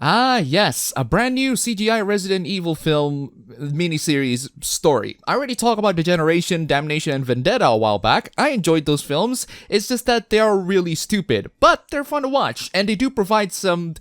Ah, yes, a brand new CGI Resident Evil film miniseries story. I already talked about Degeneration, Damnation, and Vendetta a while back. I enjoyed those films. It's just that they are really stupid, but they're fun to watch, and they do provide some,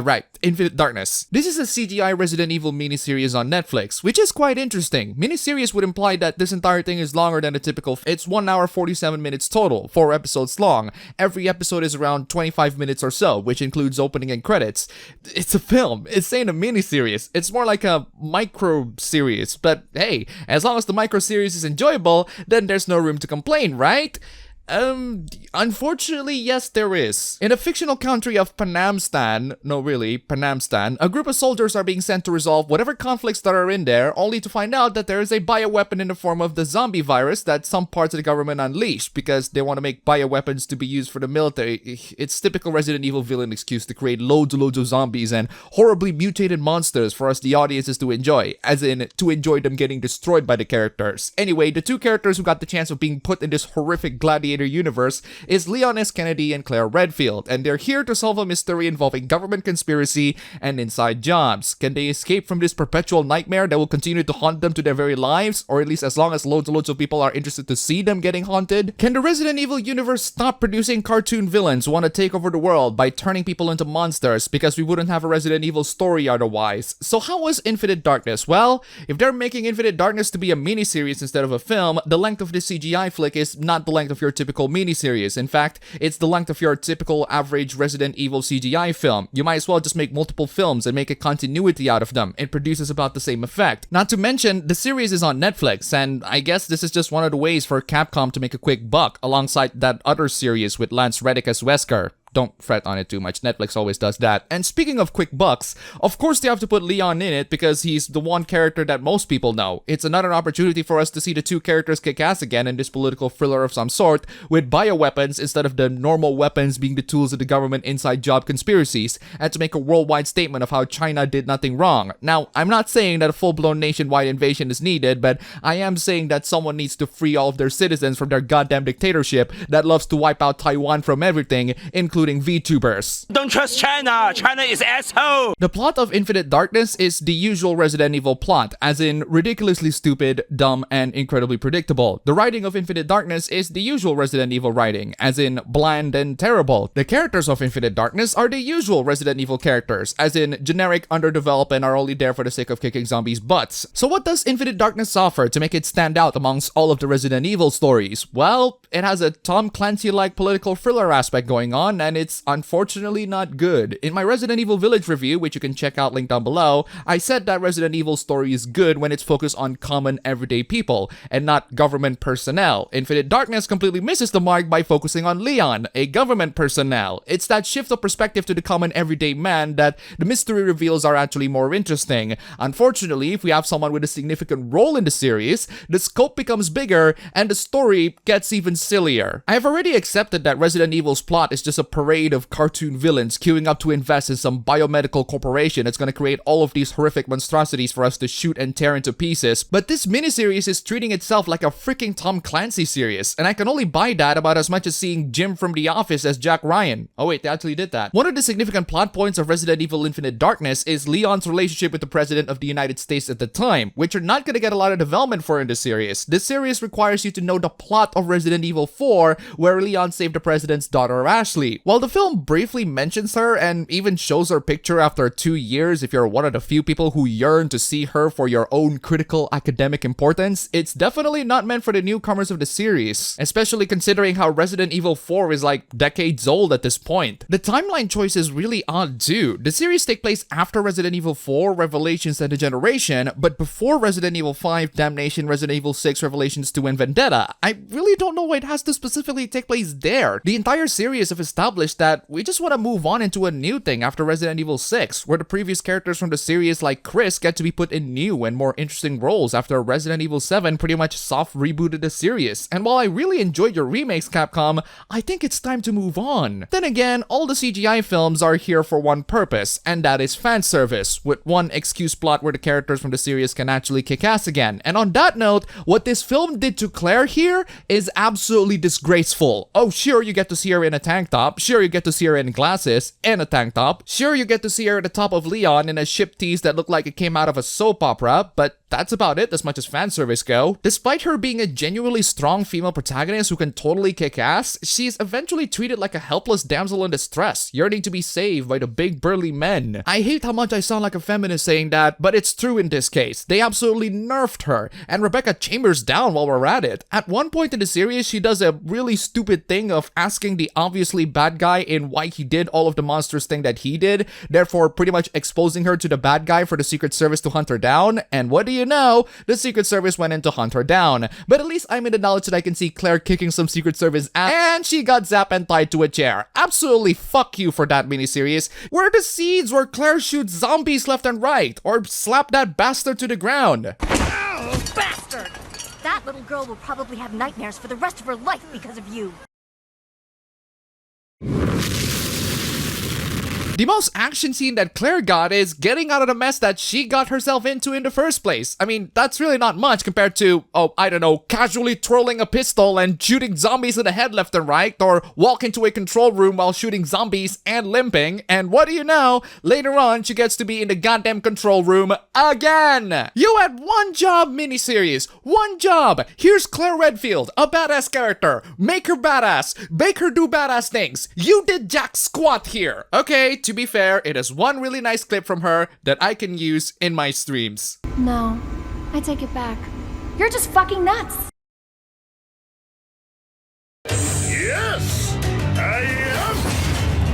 right, Infinite Darkness. This is a CGI Resident Evil miniseries on Netflix, which is quite interesting. Miniseries would imply that this entire thing is longer than a typical it's 1 hour 47 minutes total, 4 episodes long. Every episode is around 25 minutes or so, which includes opening and credits. It's a film. It's ain't a miniseries. It's more like a micro series, but hey, as long as the micro series is enjoyable, then there's no room to complain, right? Unfortunately, yes, there is. In a fictional country of Panamstan, a group of soldiers are being sent to resolve whatever conflicts that are in there, only to find out that there is a bioweapon in the form of the zombie virus that some parts of the government unleashed because they want to make bioweapons to be used for the military. It's typical Resident Evil villain excuse to create loads of zombies and horribly mutated monsters for us, the audiences, to enjoy, as in, to enjoy them getting destroyed by the characters. Anyway, the two characters who got the chance of being put in this horrific gladiator universe is Leon S. Kennedy and Claire Redfield, and they're here to solve a mystery involving government conspiracy and inside jobs. Can they escape from this perpetual nightmare that will continue to haunt them to their very lives, or at least as long as loads of people are interested to see them getting haunted? Can the Resident Evil universe stop producing cartoon villains who want to take over the world by turning people into monsters, because we wouldn't have a Resident Evil story otherwise? So how was Infinite Darkness? Well, if they're making Infinite Darkness to be a miniseries instead of a film, the length of this CGI flick is not the length of your typical miniseries. In fact, it's the length of your typical average Resident Evil CGI film. You might as well just make multiple films and make a continuity out of them. It produces about the same effect. Not to mention, the series is on Netflix, and I guess this is just one of the ways for Capcom to make a quick buck alongside that other series with Lance Reddick as Wesker. Don't fret on it too much, Netflix always does that. And speaking of quick bucks, of course they have to put Leon in it because he's the one character that most people know. It's another opportunity for us to see the two characters kick ass again in this political thriller of some sort, with bioweapons instead of the normal weapons being the tools of the government inside job conspiracies, and to make a worldwide statement of how China did nothing wrong. Now, I'm not saying that a full-blown nationwide invasion is needed, but I am saying that someone needs to free all of their citizens from their goddamn dictatorship that loves to wipe out Taiwan from everything, including VTubers. Don't trust China. China is asshole. The plot of Infinite Darkness is the usual Resident Evil plot, as in ridiculously stupid, dumb, and incredibly predictable. The writing of Infinite Darkness is the usual Resident Evil writing, as in bland and terrible. The characters of Infinite Darkness are the usual Resident Evil characters, as in generic, underdeveloped, and are only there for the sake of kicking zombies' butts. So what does Infinite Darkness offer to make it stand out amongst all of the Resident Evil stories? Well, it has a Tom Clancy-like political thriller aspect going on, and it's unfortunately not good. In my Resident Evil Village review, which you can check out linked down below, I said that Resident Evil story is good when it's focused on common everyday people and not government personnel. Infinite Darkness completely misses the mark by focusing on Leon, a government personnel. It's that shift of perspective to the common everyday man that the mystery reveals are actually more interesting. Unfortunately, if we have someone with a significant role in the series, the scope becomes bigger and the story gets even sillier. I have already accepted that Resident Evil's plot is just a parade of cartoon villains queuing up to invest in some biomedical corporation that's gonna create all of these horrific monstrosities for us to shoot and tear into pieces, but this miniseries is treating itself like a freaking Tom Clancy series, and I can only buy that about as much as seeing Jim from The Office as Jack Ryan. Oh wait, they actually did that. One of the significant plot points of Resident Evil Infinite Darkness is Leon's relationship with the President of the United States at the time, which you're not gonna get a lot of development for in this series. This series requires you to know the plot of Resident Evil 4, where Leon saved the President's daughter Ashley. While the film briefly mentions her and even shows her picture after 2 years if you're one of the few people who yearn to see her for your own critical academic importance, it's definitely not meant for the newcomers of the series, especially considering how Resident Evil 4 is like decades old at this point. The timeline choice is really odd too. The series takes place after Resident Evil 4, Revelations, and Degeneration, but before Resident Evil 5, Damnation, Resident Evil 6, Revelations 2, and Vendetta. I really don't know why it has to specifically take place there. The entire series of established established that we just want to move on into a new thing after Resident Evil 6, where the previous characters from the series like Chris get to be put in new and more interesting roles after Resident Evil 7 pretty much soft rebooted the series. And while I really enjoyed your remakes, Capcom, I think it's time to move on. Then again, all the CGI films are here for one purpose, and that is fan service, with one excuse plot where the characters from the series can actually kick ass again. And on that note, what this film did to Claire here is absolutely disgraceful. Oh, sure, you get to see her in a tank top. Sure, you get to see her in glasses and a tank top. Sure, you get to see her at the top of Leon in a ship tease that looked like it came out of a soap opera, but that's about it as much as fan service go. Despite her being a genuinely strong female protagonist who can totally kick ass, she's eventually treated like a helpless damsel in distress, yearning to be saved by the big burly men. I hate how much I sound like a feminist saying that, but it's true in this case. They absolutely nerfed her, and Rebecca Chambers down while we're at it. At one point in the series, she does a really stupid thing of asking the obviously bad guy in why he did all of the monstrous thing that he did, therefore pretty much exposing her to the bad guy for the Secret Service to hunt her down, and what do you know? The Secret Service went in to hunt her down. But at least I'm in the knowledge that I can see Claire kicking some Secret Service ass, and she got zapped and tied to a chair. Absolutely fuck you for that miniseries. Where are the scenes where Claire shoots zombies left and right, or slap that bastard to the ground? Oh, bastard! That little girl will probably have nightmares for the rest of her life because of you. The most action scene that Claire got is getting out of the mess that she got herself into in the first place. I mean, that's really not much compared to, oh, I don't know, casually twirling a pistol and shooting zombies in the head left and right, or walk into a control room while shooting zombies and limping, and what do you know, later on she gets to be in the goddamn control room again! You had one job, miniseries, one job! Here's Claire Redfield, a badass character, make her badass, make her do badass things. You did jack squat here! Okay, to be fair, it is one really nice clip from her that I can use in my streams. No, I take it back. You're just fucking nuts! Yes, I am.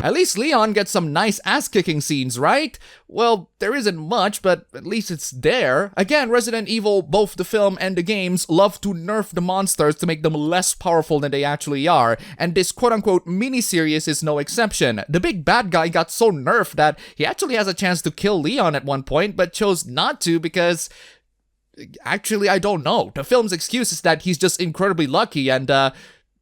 At least Leon gets some nice ass-kicking scenes, right? Well, there isn't much, but at least it's there. Again, Resident Evil, both the film and the games, love to nerf the monsters to make them less powerful than they actually are, and this quote-unquote miniseries is no exception. The big bad guy got so nerfed that he actually has a chance to kill Leon at one point, but chose not to because... actually, I don't know. The film's excuse is that he's just incredibly lucky, and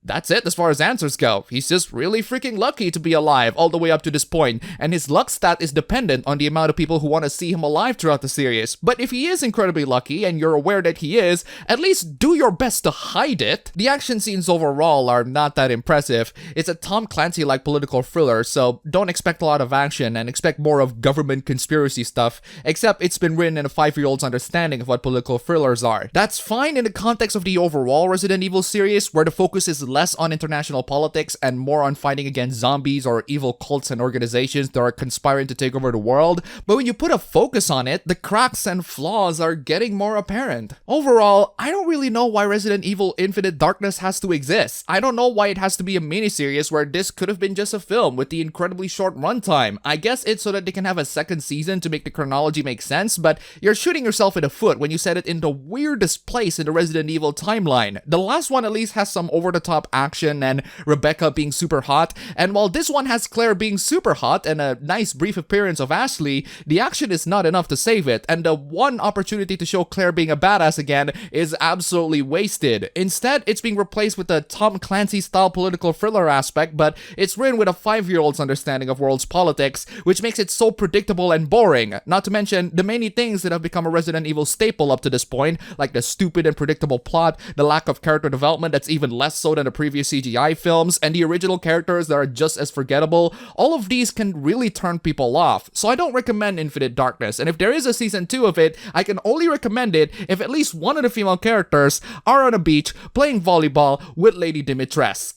that's it as far as answers go. He's just really freaking lucky to be alive all the way up to this point, and his luck stat is dependent on the amount of people who want to see him alive throughout the series. But if he is incredibly lucky, and you're aware that he is, at least do your best to hide it. The action scenes overall are not that impressive. It's a Tom Clancy-like political thriller, so don't expect a lot of action and expect more of government conspiracy stuff, except it's been written in a 5-year-old's understanding of what political thrillers are. That's fine in the context of the overall Resident Evil series, where the focus is less on international politics and more on fighting against zombies or evil cults and organizations that are conspiring to take over the world. But when you put a focus on it, the cracks and flaws are getting more apparent. Overall, I don't really know why Resident Evil Infinite Darkness has to exist. I don't know why it has to be a miniseries where this could have been just a film with the incredibly short runtime. I guess it's so that they can have a second season to make the chronology make sense, but you're shooting yourself in the foot when you set it in the weirdest place in the Resident Evil timeline. The last one at least has some over-the-top action and Rebecca being super hot, and while this one has Claire being super hot and a nice brief appearance of Ashley, the action is not enough to save it, and the one opportunity to show Claire being a badass again is absolutely wasted. Instead, it's being replaced with a Tom Clancy-style political thriller aspect, but it's written with a 5-year-old's understanding of world's politics, which makes it so predictable and boring, not to mention the many things that have become a Resident Evil staple up to this point, like the stupid and predictable plot, the lack of character development that's even less so than the previous CGI films, and the original characters that are just as forgettable. All of these can really turn people off, so I don't recommend Infinite Darkness, and if there is a season 2 of it, I can only recommend it if at least one of the female characters are on a beach playing volleyball with Lady Dimitrescu.